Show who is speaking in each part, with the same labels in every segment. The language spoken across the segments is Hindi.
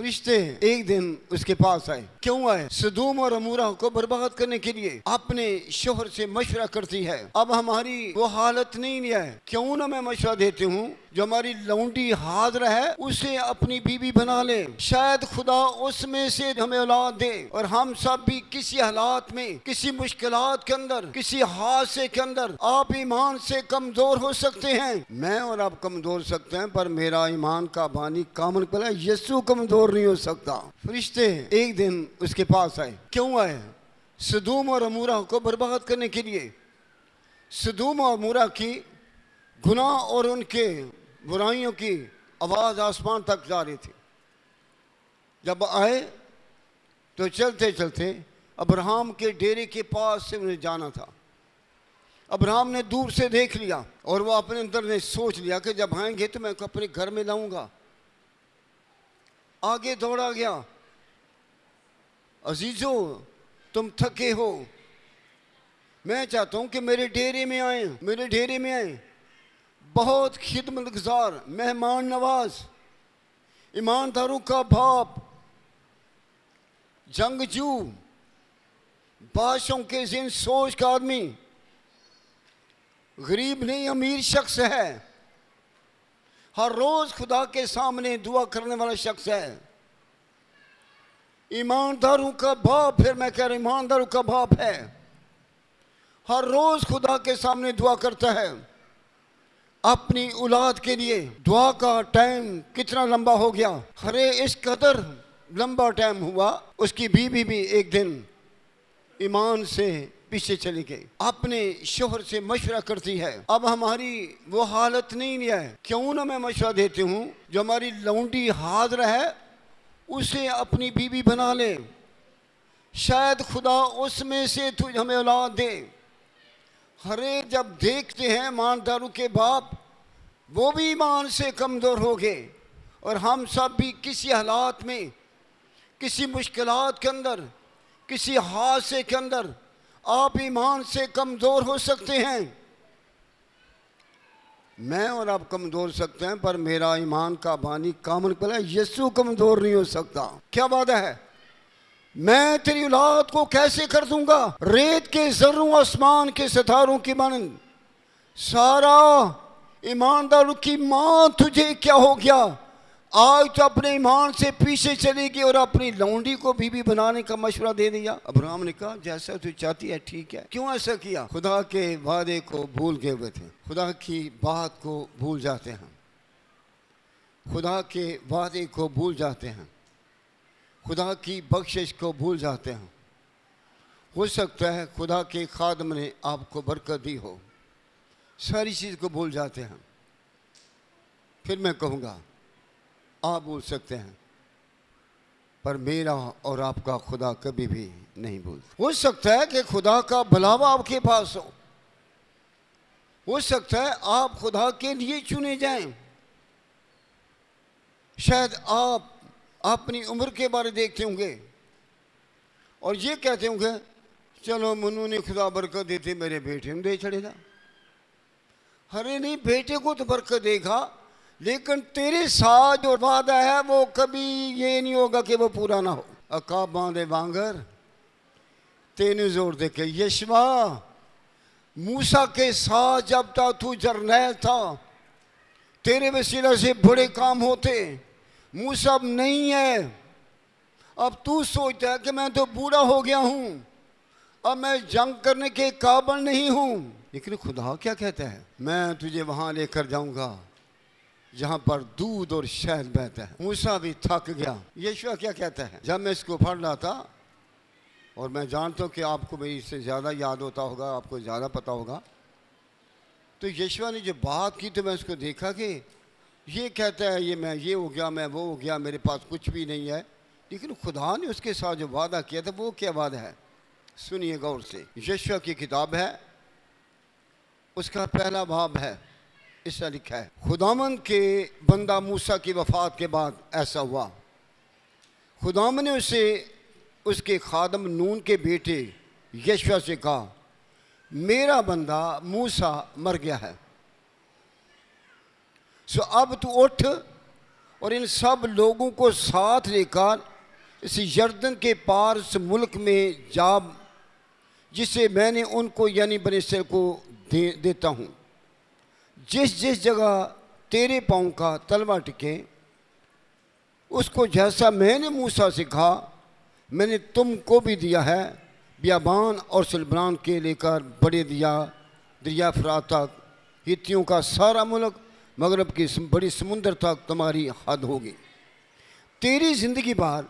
Speaker 1: फरिश्ते एक दिन उसके पास आए। क्यों आए? सदूम और अमूरा को बर्बाद करने के लिए। अपने शोहर से मशवरा करती है, अब हमारी वो हालत नहीं है, क्यों ना मैं मशवरा देती हूँ, जो हमारी लौंडी हाजिर है उसे अपनी बीवी बना ले, शायद खुदा उसमें से हमें औलाद दे और हम सब भी किसी हालात में, किसी मुश्किलात के अंदर, किसी हादसे के अंदर आप ईमान से कमजोर हो सकते हैं। मैं और आप कमजोर सकते हैं, पर मेरा ईमान का बानी कामल पला यीशु कमजोर नहीं हो सकता। फरिश्ते एक दिन उसके पास आए। क्यों आए? सदूम और अमूरा को बर्बाद करने के लिए। सदूम और अमूरा की गुनाह और उनके बुराइयों की आवाज आसमान तक जा रही थी। जब आए तो चलते चलते अब्राहम के डेरे के पास से उन्हें जाना था। अब्राहम ने दूर से देख लिया और वो अपने अंदर ने सोच लिया कि जब आएंगे तो मैं अपने घर में लाऊंगा। आगे दौड़ा गया। अजीजों, तुम थके हो, मैं चाहता हूं कि मेरे डेरे में आए, मेरे डेरे में आए। बहुत खिदमतगार, मेहमान नवाज, ईमानदारों का बाप, जंगजू, बादशाहों के जिन सोच का आदमी, गरीब नहीं अमीर शख्स है, हर रोज खुदा के सामने दुआ करने वाला शख्स है, ईमानदारों का बाप। फिर मैं कह रहा ईमानदारों का बाप है, हर रोज खुदा के सामने दुआ करता है अपनी औलाद के लिए। दुआ का टाइम कितना लंबा हो गया, अरे इस कदर लंबा टाइम हुआ। उसकी बीवी भी एक दिन ईमान से पीछे चली गई, अपने शोहर से मशवरा करती है, अब हमारी वो हालत नहीं है, क्यों ना मैं मशवरा देती हूँ, जो हमारी लौंडी हाजिर है उसे अपनी बीवी बना ले, शायद खुदा उसमें से तुझ हमें औलाद दे। हरे जब देखते हैं ईमानदारों के बाप वो भी ईमान से कमज़ोर हो गए और हम सब भी किसी हालात में, किसी मुश्किलात के अंदर, किसी हादसे के अंदर आप ईमान से कमज़ोर हो सकते हैं। मैं और आप कमज़ोर सकते हैं, पर मेरा ईमान का बानी कामल पला यीशु कमज़ोर नहीं हो सकता। क्या वादा है? मैं तेरी औलाद को कैसे कर दूंगा रेत के जर्रों आसमान के सितारों की मानंद। सारा ईमानदारों की मां, तुझे क्या हो गया? आज तो अपने ईमान से पीछे चलेगी और अपनी लौंडी को बीवी बनाने का मशवरा दे दिया। अब्राहम ने कहा जैसा तू चाहती है ठीक है। क्यों ऐसा किया? खुदा के वादे को भूल गए हुए थे, खुदा की बात को भूल जाते हैं, खुदा के वादे को भूल जाते हैं, खुदा की बख्शिश को भूल जाते हैं। हो सकता है खुदा के खादम ने आपको बरकत दी हो, सारी चीज़ को भूल जाते हैं। फिर मैं कहूँगा आप भूल सकते हैं, पर मेरा और आपका खुदा कभी भी नहीं भूलता। हो सकता है कि खुदा का बुलावा आपके पास हो सकता है आप खुदा के लिए चुने जाएं। शायद आप अपनी उम्र के बारे देखते होंगे और ये कहते होंगे चलो मनु ने खुदा बरकत देते मेरे बेटे में दे चढ़ेगा। अरे नहीं, बेटे को तो बरकत देगा, लेकिन तेरे साथ जो वादा है वो कभी ये नहीं होगा कि वो पूरा ना हो। अकाब बांधे बांगर तेने जोर दे के यशवा, मूसा के साथ जब तक तू जरनैल था तेरे वसीला से बड़े काम होते। मूसा अब नहीं है, अब तू सोचता है कि मैं तो बूढ़ा हो गया हूँ, अब मैं जंग करने के काबिल नहीं हूँ। लेकिन खुदा क्या कहता है? मैं तुझे वहाँ लेकर जाऊँगा जहाँ पर दूध और शहद बहता है। मूसा भी थक गया। यीशु क्या कहता है? जब मैं इसको पढ़ रहा था, और मैं जानता हूँ कि आपको मेरी इससे ज़्यादा याद होता होगा, आपको ज़्यादा पता होगा, तो यीशु ने जो बात की तो मैं उसको देखा कि ये कहता है ये मैं ये हो गया, मैं वो हो गया, मेरे पास कुछ भी नहीं है। लेकिन खुदा ने उसके साथ जो वादा किया था वो क्या वादा है? सुनिए गौर से। यीशु की किताब है, उसका पहला बाब है, इसका लिखा है खुदामंद के बंदा मूसा की वफात के बाद ऐसा हुआ, खुदामंद ने उसे उसके खादम नून के बेटे यशवा से कहा मेरा बंदा मूसा मर गया है, सो अब तू उठ और इन सब लोगों को साथ लेकर इस यरदन के पार इस मुल्क में जा जिसे मैंने उनको यानी बनी इस्राएल को देता हूँ। जिस जिस जगह तेरे पाँव का तलवा टिके उसको जैसा मैंने मूसा से कहा मैंने तुमको भी दिया है। बियाबान और सलबनान के लेकर बड़े दरिया फरात तक हित्तियों का सारा मुल्क मगरब की बड़ी समुंदर तक तुम्हारी हद होगी। तेरी जिंदगी भर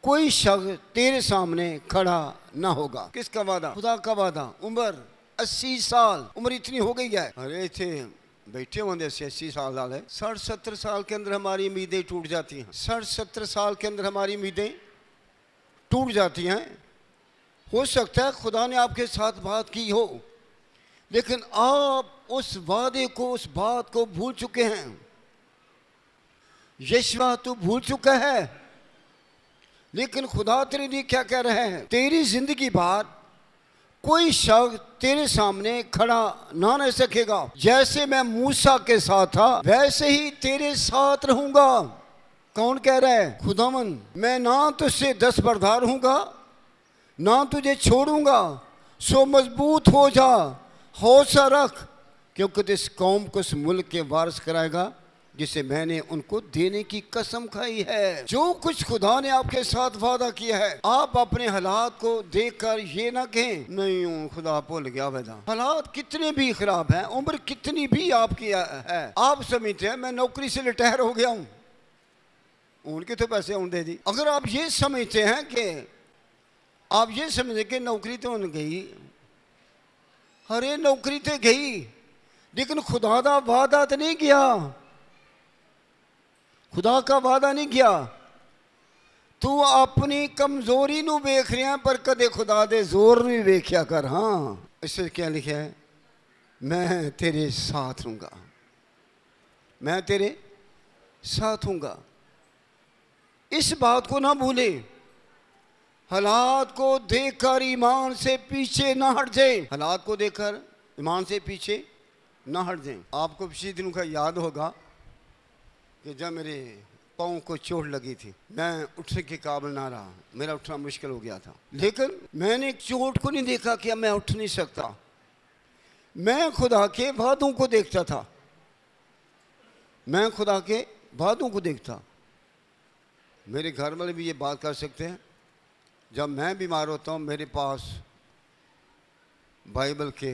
Speaker 1: कोई शख्स तेरे सामने खड़ा ना होगा। किसका वादा? खुदा का वादा। उम्र 80 साल, उम्र इतनी हो गई है। अरे थे बैठे होंगे 80 साल वाले। 60-70 साल के अंदर हमारी उम्मीदें टूट जाती हैं। 60-70 साल के अंदर हमारी उम्मीदें टूट जाती हैं। हो सकता है खुदा ने आपके साथ बात की हो, लेकिन आप उस वादे को, उस बात को भूल चुके हैं। यशवा तू भूल चुका है, लेकिन खुदा तेरे लिए क्या कह रहे हैं? तेरी जिंदगी भर कोई शख्स तेरे सामने खड़ा ना रह सकेगा। जैसे मैं मूसा के साथ था वैसे ही तेरे साथ रहूंगा। कौन कह रहा है? खुदावन। मैं ना तुझसे दस्तबरदार हूँगा ना तुझे छोड़ूंगा। सो मजबूत हो जा, हौसला रख, क्योंकि तू इस कौम को इस मुल्क के वारिस कराएगा जिसे मैंने उनको देने की कसम खाई है। जो कुछ खुदा ने आपके साथ वादा किया है, आप अपने हालात को देखकर ये ना कहें नहीं हूँ खुदा भूल गया वादा। हालात कितने भी खराब हैं, उम्र कितनी भी आपकी है, आप समझते हैं मैं नौकरी से रिटायर हो गया हूँ, उनके तो पैसे उन दे दी। अगर आप ये समझते हैं कि आप ये समझे कि नौकरी तो उन गई, अरे नौकरी तो गई लेकिन खुदा का वादा तो नहीं गया। खुदा का वादा नहीं किया। तू अपनी कमजोरी नू वेख रहा पर कदे खुदा दे जोर भी वेख्या कर। हाँ, इससे क्या लिखा है? मैं तेरे साथ हूँगा, मैं तेरे साथ हूँगा। इस बात को ना भूले। हालात को देखकर ईमान से पीछे ना हट जाए। हालात को देखकर ईमान से पीछे ना हट जाए। आपको पिछले दिनों का याद होगा कि जब मेरे पाँव को चोट लगी थी, मैं उठने के काबिल ना रहा, मेरा उठना मुश्किल हो गया था। लेकिन मैंने चोट को नहीं देखा कि अब मैं उठ नहीं सकता, मैं खुदा के वादों को देखता था। मैं खुदा के वादों को देखता। मेरे घर वाले भी ये बात कर सकते हैं, जब मैं बीमार होता हूँ मेरे पास बाइबल के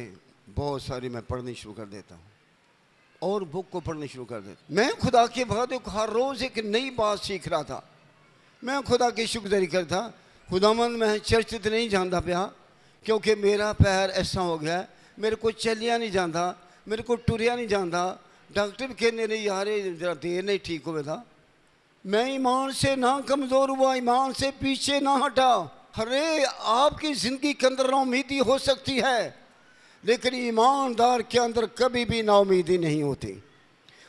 Speaker 1: बहुत सारी मैं पढ़नी शुरू कर देता हूँ और बुक को पढ़ने शुरू कर देता। मैं खुदा के वादे को हर रोज़ एक नई बात सीख रहा था। मैं खुदा की शुक्रगुजारी करता। खुदावंद मैं चर्च तो नहीं जाता पाया क्योंकि मेरा पैर ऐसा हो गया, मेरे को चलिया नहीं जाता, मेरे को टुरिया नहीं जाता। डॉक्टर भी कहने नहीं यार जरा देर नहीं ठीक हुए था। मैं ईमान से ना कमज़ोर हुआ, ईमान से पीछे ना हटा। अरे आपकी ज़िंदगी के अंदर नाउमीदी हो सकती है, लेकिन ईमानदार के अंदर कभी भी नाउमीदी नहीं होती।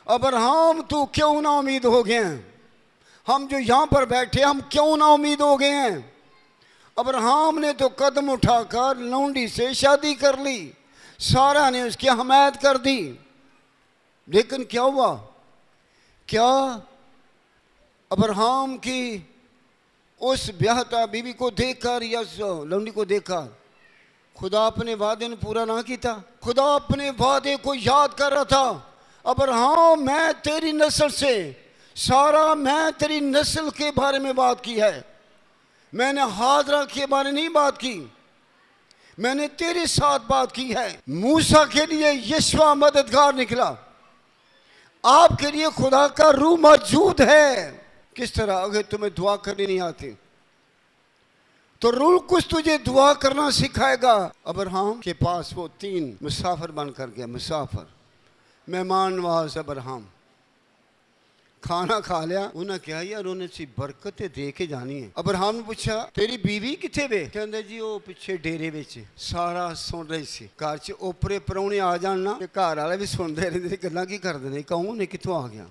Speaker 1: अब्राहम तू क्यों नाउमीद हो गए हैं? हम जो यहाँ पर बैठे हम क्यों नाउमीद हो गए हैं? अब्राहम ने तो कदम उठाकर लौंडी से शादी कर ली, सारा ने उसकी हमायत कर दी, लेकिन क्या हुआ? क्या अब्राहम की उस ब्याहता बीवी को देखकर या लौंडी को देखकर खुदा अपने वादे ने पूरा ना किया? खुदा अपने वादे को याद कर रहा था। अब्राहम मैं तेरी नस्ल से, सारा मैं तेरी नस्ल के बारे में बात की है, मैंने हाजरा के बारे नहीं बात की, मैंने तेरे साथ बात की है। मूसा के लिए यशवा मददगार निकला, आपके लिए खुदा का रूह मौजूद है। किस तरह? अगर तुम्हें दुआ करनी नहीं आती तो रूह कुछ तुझे दुआ करना सिखाएगा। अब्राहम के पास वो 3 मुसाफिर बन कर गया। मुसाफिर, मेहमान नवाज अब्राहम। खाना खा लिया, उन्हें क्या यार उन्हें सी बरकतें दे के जानी है। अब्राहम ने पूछा तेरी बीवी किथे वे? कहते जी वो पिछे डेरे विच। सारा सुन रही सी। घर च ओपरे परौने आ जान ना, घर वाले भी सुनते रहते गल्लां की करते ने, कौन ने कितों आ गया।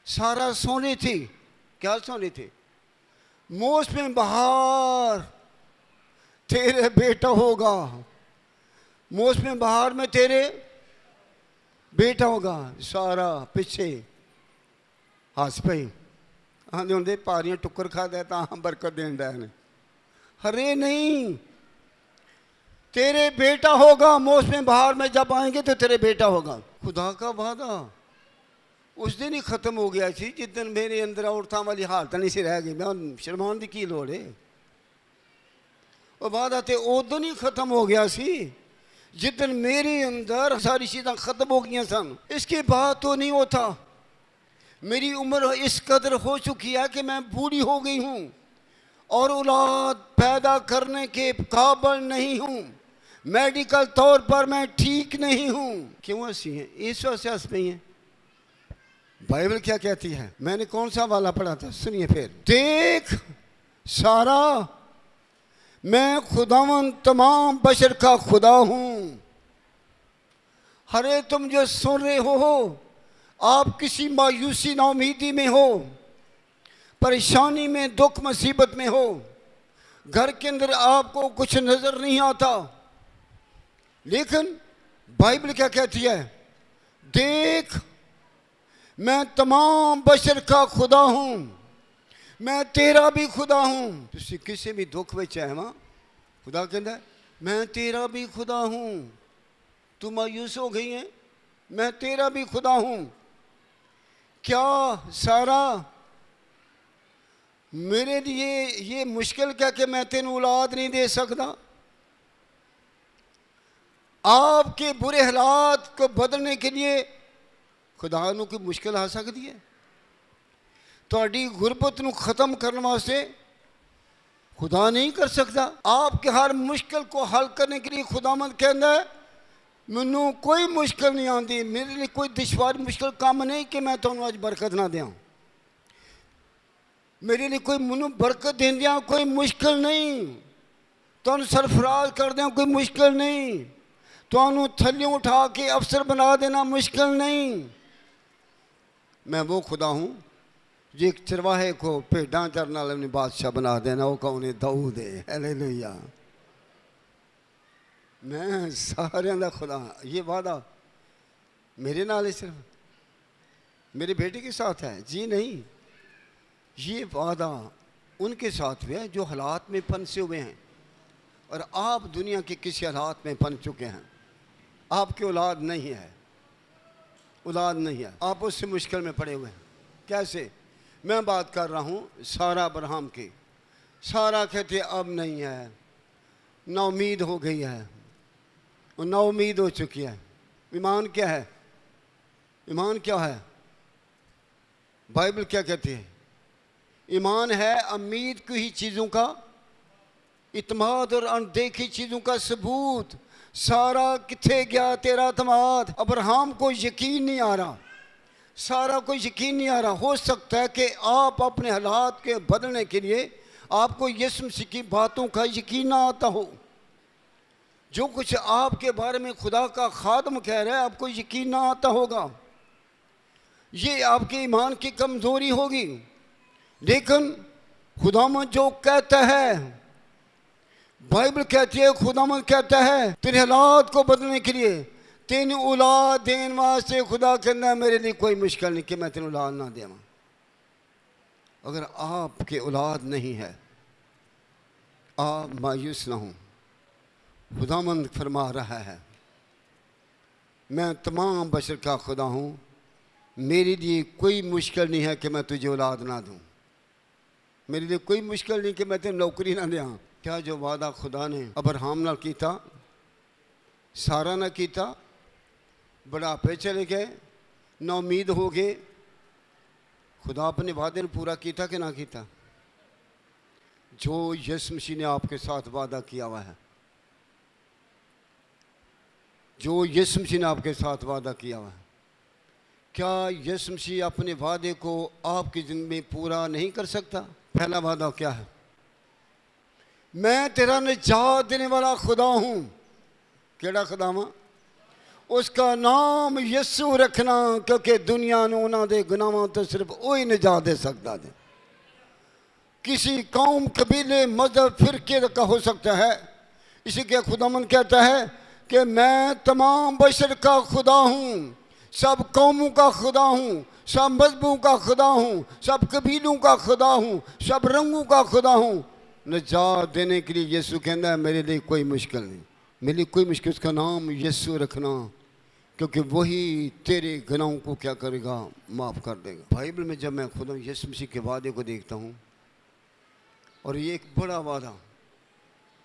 Speaker 1: सारा सुन रही थी। क्या सुन रही थी? मौसम बहार तेरे बेटा होगा, मौसम बहार में तेरे बेटा होगा। सारा पीछे हस पई आंदे होंदे पारियां टुक्कर खादा तां बरकत देन दा ने। अरे नहीं, तेरे बेटा होगा, मौसम बहार में जब आएंगे तो तेरे बेटा होगा। खुदा का वादा उस दिन ही खत्म हो गया सी जिस दिन मेरे अंदर औरतां वाली हालत नहीं सी रह गई। मैं शर्मान की लोड़ है, वो वादा तो उदों ही खत्म हो गया सी जिस दिन मेरे अंदर सारी चीज़ां खत्म हो गई सन। इसके बाद तो नहीं होता। मेरी उम्र इस कदर हो चुकी है कि मैं बूढ़ी हो गई हूँ और औलाद पैदा करने के काबिल नहीं हूँ। मेडिकल तौर पर मैं ठीक नहीं हूँ। क्यों ऐसी हैं? इस वजह से हंस पई हैं। बाइबल क्या कहती है? मैंने कौन सा वाला पढ़ा था, सुनिए फिर। देख सारा, मैं खुदावन तमाम बशर का खुदा हूँ। अरे तुम जो सुन रहे हो, आप किसी मायूसी नाउमीदी में हो, परेशानी में, दुख मुसीबत में हो, घर के अंदर आपको कुछ नजर नहीं आता, लेकिन बाइबल क्या कहती है? देख मैं तमाम बशर का खुदा हूं, मैं तेरा भी खुदा हूं। तुसी किसी भी दुख विच है मां, खुदा कहता मैं तेरा भी खुदा हूं। तू मायूस हो गई है, मैं तेरा भी खुदा हूं। क्या सारा मेरे लिए ये मुश्किल क्या कि मैं तेन औलाद नहीं दे सकता? आपके बुरे हालात को बदलने के लिए खुदा नूं कोई मुश्किल आ सकती है? तुहाडी गुरबत नूं खत्म करने वास्ते खुदा नहीं कर सकता? आपके हर मुश्किल को हल करने के लिए खुदावंद कहता है मैनू कोई मुश्किल नहीं आती, मेरे लिए कोई दुश्वार मुश्किल काम नहीं कि मैं तुहानूं अज बरकत ना दें। मेरे लिए कोई मैनू बरकत देंदियां कोई मुश्किल नहीं, तुहानूं सरफराज कर दें कोई मुश्किल नहीं, तुहानूं थल्लियों उठा के अफसर बना देना मुश्किल नहीं। मैं वो खुदा हूँ जो एक चरवाहे को भेड़ां चरने वाले ने बादशाह बना देना। वो कौन है? दाऊद है। हालेलुया। मैं सारियां दा खुदा। ये वादा मेरे नाल है, सिर्फ मेरे बेटे के साथ है? जी नहीं, ये वादा उनके साथ भी है जो हालात में फंसे हुए हैं। और आप दुनिया के किसी हालात में फंस चुके हैं, आपकी औलाद नहीं है, औलाद नहीं है, आप उससे मुश्किल में पड़े हुए हैं। कैसे? मैं बात कर रहा हूँ सारा अब्राहम की। सारा कहते अब नहीं है, नाउमीद हो गई है, और नाउमीद हो चुकी है। ईमान क्या है? ईमान क्या है? बाइबल क्या कहती है? ईमान है उम्मीद की ही चीज़ों का इत्मीद और अनदेखी चीज़ों का सबूत। सारा किथे गया तेरा इत्मीद? अब्राहम को यकीन नहीं आ रहा, सारा को यकीन नहीं आ रहा। हो सकता है कि आप अपने हालात के बदलने के लिए आपको यीशु मसीह की बातों का यकीन ना आता हो। जो कुछ आपके बारे में खुदा का खादम कह रहा है आपको यकीन ना आता होगा, ये आपके ईमान की कमज़ोरी होगी। लेकिन खुदावंद जो कहता है, बाइबल कहती है, खुदावंद कहता है तेरे हालात को बदलने के लिए, तेन औलाद देने वास्ते खुदा कहना है मेरे लिए कोई मुश्किल नहीं कि मैं तेन औलाद ना देवां। अगर आपके औलाद नहीं है आप मायूस ना हों। खुदावंद फरमा रहा है मैं तमाम बशर का खुदा हूँ, मेरे लिए कोई मुश्किल नहीं है कि मैं तुझे औलाद ना दूँ। मेरे लिए कोई मुश्किल नहीं कि मैं तेन नौकरी ना दें। क्या जो वादा खुदा ने अब्राहम नाल कीता, सारा ना कीता? बुढ़ापे चले गए, नाउमीद हो गए, खुदा अपने वादे ने पूरा किया कि ना किया? जो यीशु मसीह ने आपके साथ वादा किया हुआ है, जो यीशु मसीह ने आपके साथ वादा किया हुआ है, क्या यीशु मसीह अपने वादे को आपकी जिंदगी में पूरा नहीं कर सकता? पहला वादा क्या है? मैं तेरा निजात देने वाला खुदा हूँ। केड़ा खुदा वा? उसका नाम यीशु रखना, क्योंकि दुनिया ने उन्होंने गुनाहों तो सिर्फ वही निजात दे सकता है। किसी कौम, कबीले, मजहब, फिरके का हो सकता है। इसी के खुदावंद कहता है कि मैं तमाम बशर का खुदा हूँ, सब कौमों का खुदा हूँ, सब मजहबों का खुदा हूँ, सब कबीलों का खुदा हूँ, सब रंगों का खुदा हूँ। निजात देने के लिए यीशु कहता है मेरे लिए कोई मुश्किल नहीं, मेरे लिए कोई मुश्किल, उसका नाम यीशु रखना, क्योंकि वही तेरे गुनाहों को क्या करेगा, माफ़ कर देगा। बाइबल में जब मैं खुदा यीशु मसीह के वादे को देखता हूँ, और ये एक बड़ा वादा,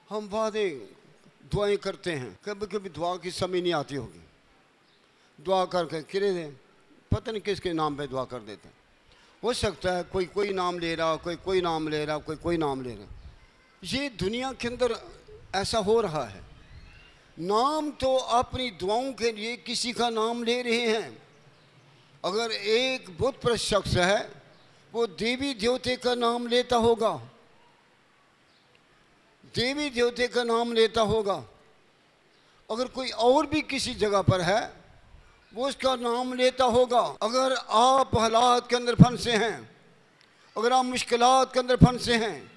Speaker 1: हम वादे दुआएं करते हैं, कभी कभी दुआ की समय नहीं आती होगी, दुआ करके किरे दे पता नहीं किसके नाम पे दुआ कर देते हैं। हो सकता है कोई कोई नाम ले रहा, कोई नाम ले रहा, कोई नाम ले रहा। ये दुनिया के अंदर ऐसा हो रहा है, नाम तो अपनी दुआओं के लिए किसी का नाम ले रहे हैं। अगर एक बुत परस्त शख्स है, वो देवी देवते का नाम लेता होगा, देवी देवते का नाम लेता होगा। अगर कोई और भी किसी जगह पर है, वो उसका नाम लेता होगा। अगर आप हालात के अंदर फंसे हैं, अगर आप मुश्किलात के अंदर फंसे हैं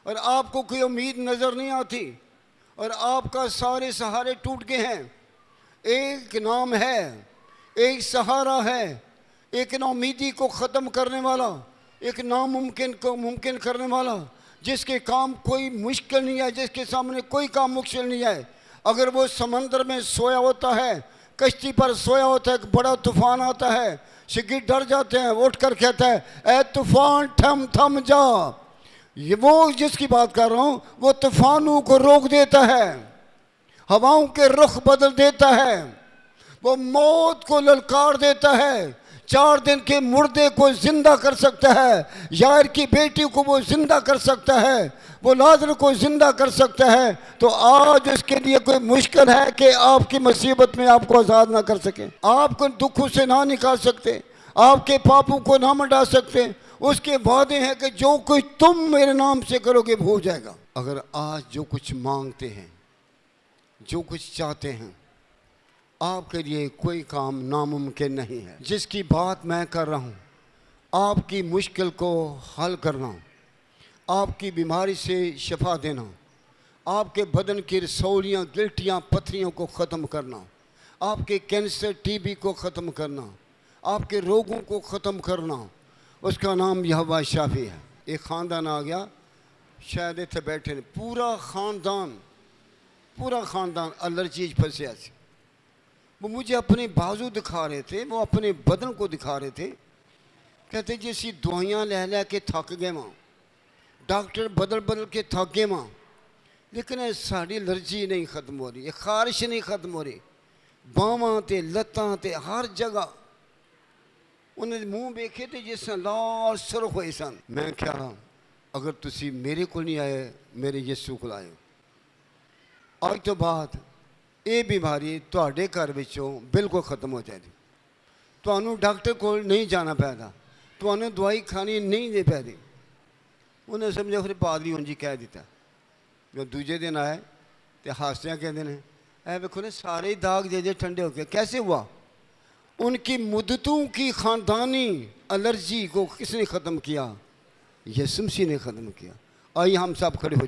Speaker 1: और आपको कोई उम्मीद नज़र नहीं आती और आपका सारे सहारे टूट गए हैं, एक नाम है, एक सहारा है, एक नाउमीदी को ख़त्म करने वाला, एक नामुमकिन को मुमकिन करने वाला, जिसके काम कोई मुश्किल नहीं है, जिसके सामने कोई काम मुश्किल नहीं है। अगर वो समंदर में सोया होता है, कश्ती पर सोया होता है, एक बड़ा तूफान आता है, शिगी डर जाते हैं, उठ कर कहता है ए तूफान थम थम जा। ये वो जिसकी बात कर रहा हूँ, वो तूफानों को रोक देता है, हवाओं के रुख बदल देता है, वो मौत को ललकार देता है, 4 दिन के मुर्दे को जिंदा कर सकता है, यार की बेटी को वो जिंदा कर सकता है, वो लाजर को जिंदा कर सकता है। तो आज इसके लिए कोई मुश्किल है कि आपकी मुसीबत में आपको आज़ाद ना कर सके, आपको दुखों से ना निकाल सकते, आपके पापों को ना मिटा सकते। उसके वादे हैं कि जो कुछ तुम मेरे नाम से करोगे वो हो जाएगा। अगर आज जो कुछ मांगते हैं, जो कुछ चाहते हैं, आपके लिए कोई काम नामुमकिन नहीं है। जिसकी बात मैं कर रहा हूँ, आपकी मुश्किल को हल करना, आपकी बीमारी से शिफा देना, आपके बदन की रसौलियाँ, गिल्टियाँ, पथरियों को ख़त्म करना, आपके कैंसर, टीबी को ख़त्म करना, आपके रोगों को ख़त्म करना, उसका नाम यहोवा शाफी है। एक ख़ानदान आ गया, शायद इतने बैठे ने, पूरा ख़ानदान एलर्जी फंसे ऐसे। वो मुझे अपने बाजू दिखा रहे थे, वो अपने बदन को दिखा रहे थे, कहते जैसी दवाइयाँ ले के थक गए वहाँ, डॉक्टर बदल के थक गए वहाँ, लेकिन साड़ी एलर्जी नहीं ख़त्म हो रही, खारिश नहीं ख़त्म हो रही, बावां ते लत्तां ते हर जगह। उन्हें मुँह वेखे थे जिस लाल सुरख होए सन। मैं क्या, अगर तुसी मेरे को नहीं आए, मेरे यीशु को आए, आज तो बाद ये बीमारी तुहाडे घर विचों बिल्कुल ख़त्म हो जाएगी। तुहानू डॉक्टर को नहीं जाना पैदा, तुहानू दवाई खानी नहीं दे पैदी। उन्हें समझा फिर पादरी उंज ही कह दिता। जो दूजे दिन आए तो हासियाँ कहते हैं ऐ वेखो ने सारे ही दाग जे ठंडे हो गए। कैसे हुआ? उनकी मुद्दतों की ख़ानदानी एलर्जी को किसने ख़त्म किया? यीशु मसीह ने ख़त्म किया। आइए हम सब खड़े हो